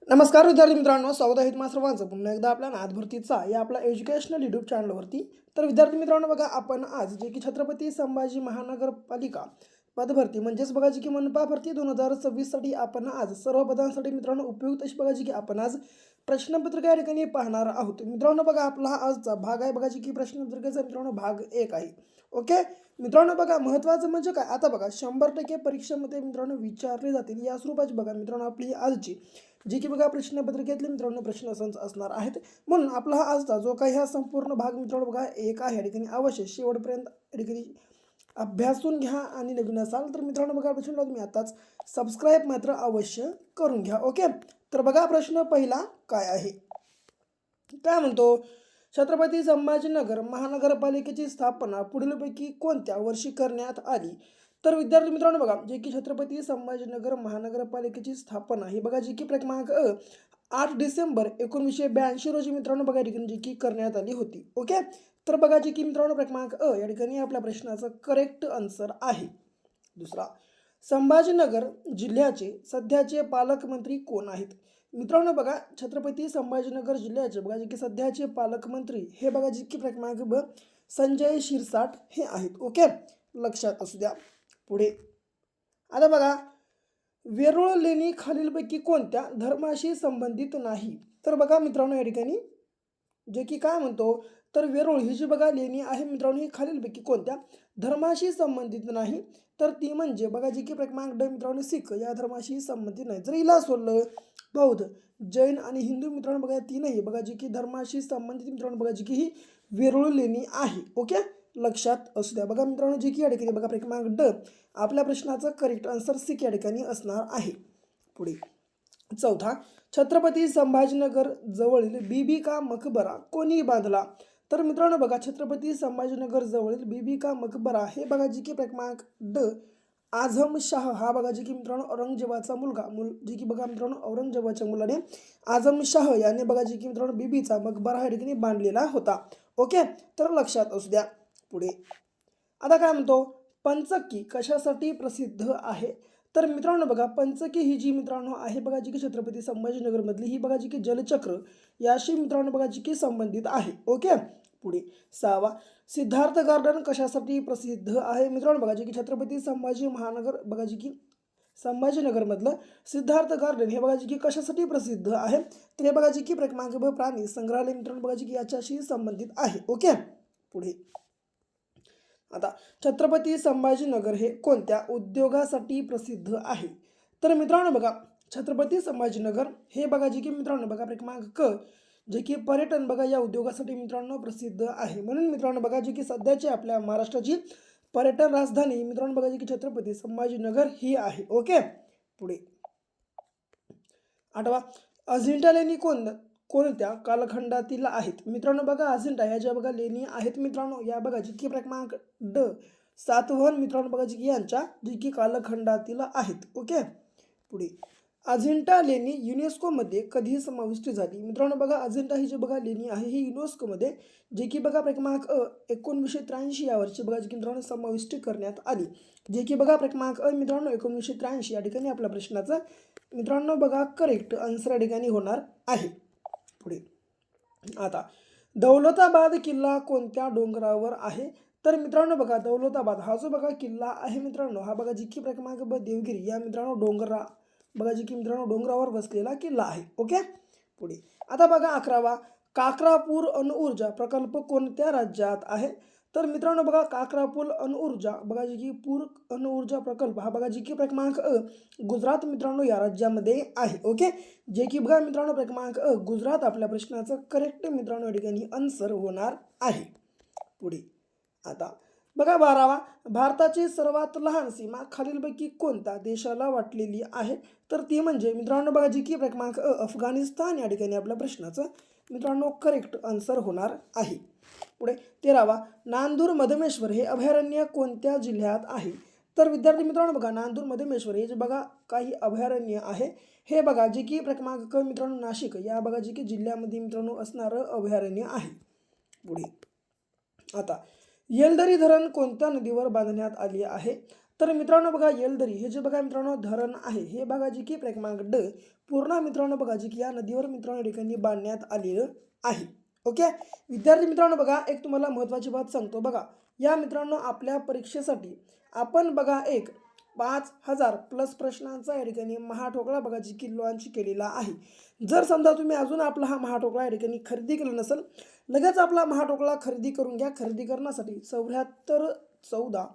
नमस्कार विद्यार्थी मित्रांनो, स्वागत आहे तुम्हा सर्वांचं पुन्हा एकदा आपल्या नाथ भरतीचा या आपला एज्युकेशनल यूट्यूब चॅनलवरती. तर विद्यार्थी मित्रांनो बघा, आपण आज जे की छत्रपती संभाजी महानगरपालिका पदभरती म्हणजेच बघा जी की मनपा भरती 2026साठी आपण आज सर्व पदांसाठी मित्रांनो उपयुक्त अशी बघा जी की आपण आज प्रश्नपत्रिका या ठिकाणी पाहणार आहोत. मित्रांनो बघा, आपला हा आजचा भाग आहे बघा जी की प्रश्नपत्रिकेचा मित्रांनो भाग 1 आहे. ओके मित्रांनो बघा, महत्त्वाचं म्हणजे काय, आता बघा 100% परीक्षेमध्ये मित्रांनो विचारले जातील या स्वरूपाची बघा मित्रांनो आपली आजची जी की बघा प्रश्नपत्रिकेतले मित्रांनो प्रश्नसंच असणार आहेत. म्हणून आपला हा आजचा जो काही हा संपूर्ण भाग मित्रांनो बघा एक आहे या ठिकाणी अवश्य शेवटपर्यंत या ठिकाणी अभ्यासून घ्या. आणि नवीन असाल तर मित्रांनो बघा प्रश्न तुम्ही आताच सबस्क्राईब मात्र अवश्य करून घ्या. ओके, तर बघा प्रश्न पहिला काय आहे, काय म्हणतो, छत्रपती संभाजीनगर महानगरपालिकेची स्थापना पुढीलपैकी कोणत्या वर्षी करण्यात आली? तर विद्यार्थी मित्रांनो बघा, जे की छत्रपती संभाजीनगर महानगरपालिकेची स्थापना ही बघा जी की क्रमांक 8 डिसेंबर 1982 रोजी मित्रांनो बघा ठिकाणी जी की करण्यात आली होती. ओके, तर बघा जी की मित्रांनो क्रमांक या ठिकाणी आपल्या प्रश्नाचं करेक्ट आन्सर आहे. दुसरा, संभाजीनगर जिल्ह्याचे सध्याचे पालकमंत्री कोण आहेत? मित्रांनो बघा, छत्रपती संभाजीनगर जिल्ह्याचे बघा जे की सध्याचे पालकमंत्री हे बघा जे की क्रमांक संजय शिरसाट हे आहेत. ओके, लक्षात असू द्या. पुढे आता बघा, वेरूळ लेणी खालीलपैकी कोणत्या धर्माशी संबंधित नाही? तर बघा मित्रांनो या ठिकाणी जे की काय म्हणतो, तर वेरूळ ही जी बघा लेणी आहे मित्रांनो ही खालीलपैकी कोणत्या धर्माशी संबंधित नाही? तर ती म्हणजे बघा जी की क्रमांक मित्रांनो सिख या धर्माशी संबंधित नाही. जर हिला सोडलं बौद्ध, जैन आणि हिंदू मित्रांनो बघा तीनही बघा जी की धर्माशी संबंधित मित्रांनो बघा जी की ही वेरूळ लेणी आहे. ओके, लक्षात असू द्या. बघा मित्रांनो जी की या ठिकाणी बघा क्रमांक आपल्या प्रश्नाचं करेक्ट आन्सर सिख या ठिकाणी असणार आहे. पुढे चौथा, छत्रपती संभाजीनगर जवळील बीबी का मकबरा कोणी बांधला? तर मित्रांनो बघा, छत्रपती संभाजीनगर जवळील बीबी का मकबरा हे बघा जी की क्रमांक आझम शाह हा बघा जी की मित्रांनो औरंगजेबाचा मुलगा जी की बघा मित्रांनो औरंगजेबाच्या मुलाने आझम शाह याने बघा जी की मित्रांनो बीबीचा मकबरा या ठिकाणी बांधलेला होता. ओके, तर लक्षात असू द्या. पुढे आता काय म्हणतो, पंचक्की कशासाठी प्रसिद्ध आहे? तर मित्रांनो बघा, पंचक्की ही जी मित्रांनो आहे बघा जी की छत्रपती संभाजीनगरमधली ही बघा जी की जलचक्र याशी मित्रांनो बघा जी की संबंधित आहे. ओके, पुढे सहावा, सिद्धार्थ गार्डन कशासाठी प्रसिद्ध आहे? मित्रांनो बघा जी की छत्रपती संभाजी महानगर बघा जी की संभाजीनगरमधलं सिद्धार्थ गार्डन हे बघा जी की कशासाठी प्रसिद्ध आहे? तर हे बघा जी की क्रमांक प्राणी संग्रहालय मित्रांनो बघा जी की याच्याशी संबंधित आहे. ओके, पुढे आता छत्रपती संभाजीनगर हे कोणत्या उद्योगासाठी प्रसिद्ध आहे? तर मित्रांनो बघा, छत्रपती संभाजीनगर हे बघा जे की मित्रांनो बघा क्रमांक जे की पर्यटन बघा या उद्योगासाठी मित्रांनो प्रसिद्ध आहे. म्हणून मित्रांनो बघा जे की सध्याची आपल्या महाराष्ट्राची पर्यटन राजधानी मित्रांनो बघा जी की छत्रपती संभाजीनगर ही आहे. ओके, पुढे आठवा, अजिंठा लेणी कोणत्या कालखंडातील आहेत? मित्रांनो बघा, अजिंठा ह्या ज्या बघा लेणी आहेत मित्रांनो या बघा जी की क्रमांक सातवहन मित्रांनो बघा जी की यांच्या जी की कालखंडातील आहेत. ओके, पुढे अजिंठा लेणी युनेस्कोमध्ये कधी समाविष्ट झाली? मित्रांनो बघा, अजिंठा ही जी बघा लेणी आहे ही युनेस्कोमध्ये जे की बघा क्रमांक 1983 या वर्षी बघा जी की मित्रांनो समाविष्ट करण्यात आली. जे की बघा क्रमांक मित्रांनो 1983 या ठिकाणी आपल्या प्रश्नाचं मित्रांनो बघा करेक्ट आन्सर या ठिकाणी होणार आहे. पुढे आता दौलताबाद किल्ला कोणत्या डोंगरावर आहे? तर मित्रांनो बघा, दौलताबाद हा जो बघा किल्ला आहे मित्रांनो हा बघा जी की क्रमांक देवगिरी या मित्रांनो बघा जी की मित्रांनो डोंगरावर बसलेला किल्ला आहे. ओके, पुढे आता बघा 11वा, काकरापूर अणुऊर्जा प्रकल्प कोणत्या राज्यात आहे? तर मित्रांनो बघा, काकरापूर अणुऊर्जा बघा जी की पूर अणुऊर्जा प्रकल्प हा बघा जी की क्रमांक गुजरात मित्रांनो या राज्यामध्ये आहे. ओके, जे की बघा मित्रांनो क्रमांक गुजरात आपल्या प्रश्नाचं करेक्ट मित्रांनो या ठिकाणी आन्सर होणार आहे. पुढे आता बघा 12वा, भारताची सर्वात लहान सीमा खालीलपैकी कोणत्या देशाला वाटलेली आहे? तर ती म्हणजे मित्रांनो बघा जी की क्रमांक अफगाणिस्तान या ठिकाणी आपल्या प्रश्नाचं मित्रांनो करेक्ट आन्सर होणार आहे. पुढे 13वा, नांदूर मधमेश्वर हे अभयारण्य कोणत्या जिल्ह्यात आहे? तर विद्यार्थी मित्रांनो बघा, नांदूर मधमेश्वर हे जे बघा काही अभयारण्य आहे हे बघा जे की क्रमांक मित्रांनो नाशिक या बघा जे की जिल्ह्यामध्ये मित्रांनो असणारं अभयारण्य आहे. पुढे आता येलदरी धरण कोणत्या नदीवर बांधण्यात आली आहे? तर मित्रांनो बघा येलदरी हे जे बघा मित्रांनो धरण आहे हे बघा जी की क्रमांक ड पूर्ण मित्रांनो बघा जी की या नदीवर मित्रांनो ठिकाणी बांधण्यात आलेलं आहे. ओके विद्यार्थी मित्रांनो बघा एक तुम्हाला महत्त्वाची बात सांगतो बघा. या मित्रांनो आपल्या परीक्षेसाठी आपण बघा एक 5,000 प्लस प्रश्नांचा या ठिकाणी महाठोकळा बघा जी की लॉन्च केलेला आहे. जर समजा तुम्ही अजून आपला हा महाठोकळा या ठिकाणी खरेदी केला नसेल लगेच आपला महाठोकळा खरेदी करून घ्या. खरेदी करण्यासाठी 74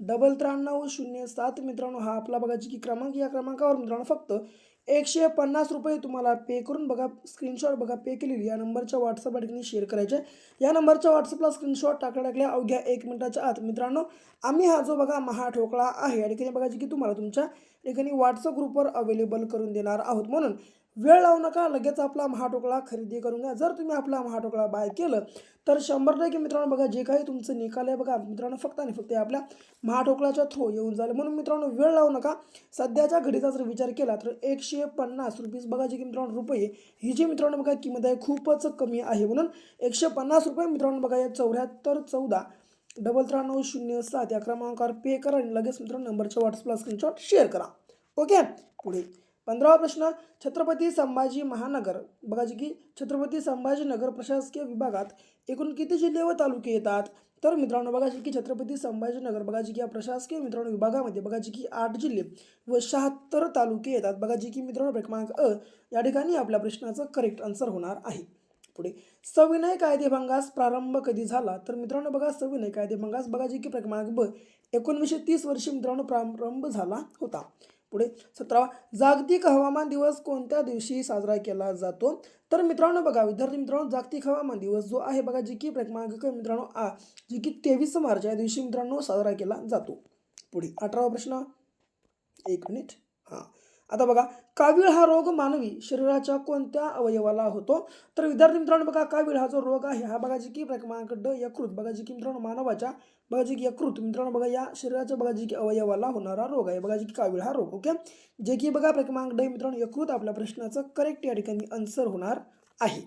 93 07 मित्रांनो हा आपला बघा जी की क्रमांक या क्रमांकावर मित्रांनो फक्त 150 रुपये तुम्हाला पे करून बघा स्क्रीनशॉट बघा पे केलेली या नंबरच्या व्हॉट्सअप ठिकाणी शेअर करायचे. या नंबरच्या व्हॉट्सअपला स्क्रीनशॉट टाकल्या अवघ्या 1 मिनिटाच्या आत मित्रांनो आम्ही हा जो बघा महाठोकळा आहे या ठिकाणी बघा जी की तुम्हाला तुमच्या ठिकाणी व्हॉट्सअप ग्रुपवर अवेलेबल करून देणार आहोत. म्हणून वेळ लावू नका लगेच आपला महाठोकळा खरेदी करून घ्या. जर तुम्ही आपला महाठोकळा बाय केलं तर 100% मित्रांनो बघा जे काही तुमचं निकाल आहे बघा मित्रांनो फक्त आणि फक्त आपल्या महाठोकळाच्या थ्रू येऊन जाईल. म्हणून मित्रांनो वेळ लावू नका. सध्याच्या घडीचा जर विचार केला तर 150 रुपीज बघा जी की मित्रांनो रुपये ही जी मित्रांनो बघा किंमत आहे खूपच कमी आहे. म्हणून 150 रुपये मित्रांनो बघा या 74 14 93 07 या क्रमांकावर पे करा आणि लगेच मित्रांनो नंबरच्या व्हॉट्सअपला स्क्रीनशॉट शेअर करा. ओके पुढे 15वा प्रश्न छत्रपती संभाजी महानगर बघा जी की छत्रपती संभाजीनगर प्रशासकीय विभागात एकूण किती जिल्हे व तालुके येतात. तर मित्रांनो बघा जी की छत्रपती संभाजीनगर बघा जी की या प्रशासकीय मित्रांनो विभागामध्ये बघा जी की 8 जिल्हे व 76 तालुके येतात. बघा जी की मित्रांनो क्रमांक अ या ठिकाणी आपल्या प्रश्नाचं करेक्ट आन्सर होणार आहे. पुढे सविनय कायदेभंगास प्रारंभ कधी झाला. तर मित्रांनो बघा सविनय कायदेभंगास बघा जी की क्रमांक ब 1930 वर्षी मित्रांनो प्रारंभ झाला होता. पुढे 17वा जागतिक हवामान दिवस कोणत्या दिवशी साजरा केला जातो. तर मित्रांनो बघा विद्यार्थी मित्रांनो जागतिक हवामान दिवस जो आहे बघा जी की क्रमांक मित्रांनो जी की 23 मार्च या दिवशी मित्रांनो साजरा केला जातो. पुढे 18वा प्रश्न 1 मिनिट आता बघा कावीळ हा रोग मानवी शरीराच्या कोणत्या अवयवाला होतो. तर विद्यार्थी मित्रांनो बघा कावीळ हा जो रोग आहे हा बघा जी की क्रमांक ड यकृत बघा जी की मित्रांनो मानवाच्या बघा जी की यकृत मित्रांनो बघा या शरीराच्या बघा जी की अवयवाला होणारा रोग आहे. बघा जी की कावीळ हा रोग. ओके जे की बघा क्रमांक ड मित्रांनो यकृत आपल्या प्रश्नाचं करेक्ट या ठिकाणी आन्सर होणार आहे.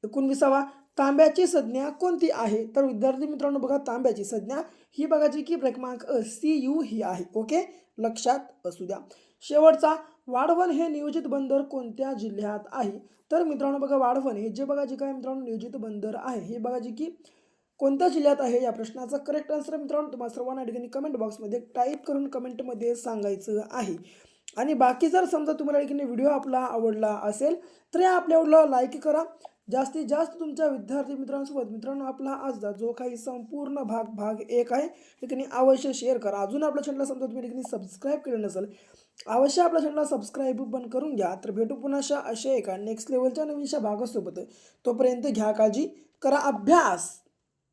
19वा तांब्याची संज्ञा कोणती आहे. तर विद्यार्थी मित्रांनो बघा तांब्याची संज्ञा ही बघा जी की क्रमांक CU ही आहे. ओके लक्षात असू द्या. शेवटचा वाढवण हे नियोजित बंदर कोणत्या जिल्ह्यात आहे. तर मित्रांनो बघा वाढवण हे जे बघा जे काय मित्रांनो नियोजित बंदर आहे हे बघा जी की कोणत्या जिल्ह्यात आहे या प्रश्नाचा करेक्ट आन्सर मित्रांनो तुम्हाला सर्वांना ठिकाणी कमेंट बॉक्समध्ये टाईप करून कमेंटमध्ये सांगायचं आहे. आणि बाकी जर समजा तुम्हाला ठिकाणी व्हिडिओ आपला आवडला असेल तर या आपल्या व्हिडिओला लाईक करा. जास्तीत जास्त तुमच्या विद्यार्थी मित्रांसोबत मित्रांनो आपला आजचा जो काही संपूर्ण भाग 1 आहे ठिकाणी अवश्य शेअर करा. अजून आपल्या चॅनलला समजा तुम्ही ठिकाणी सबस्क्राईब केलं नसेल अवश्य आपल्या चॅनलला सबस्क्राईब पण करून घ्या. तर भेटू पुन्हा अशा एका नेक्स्ट लेवलच्या नवीनशा भागासोबत. तोपर्यंत घ्या काळजी करा अभ्यास.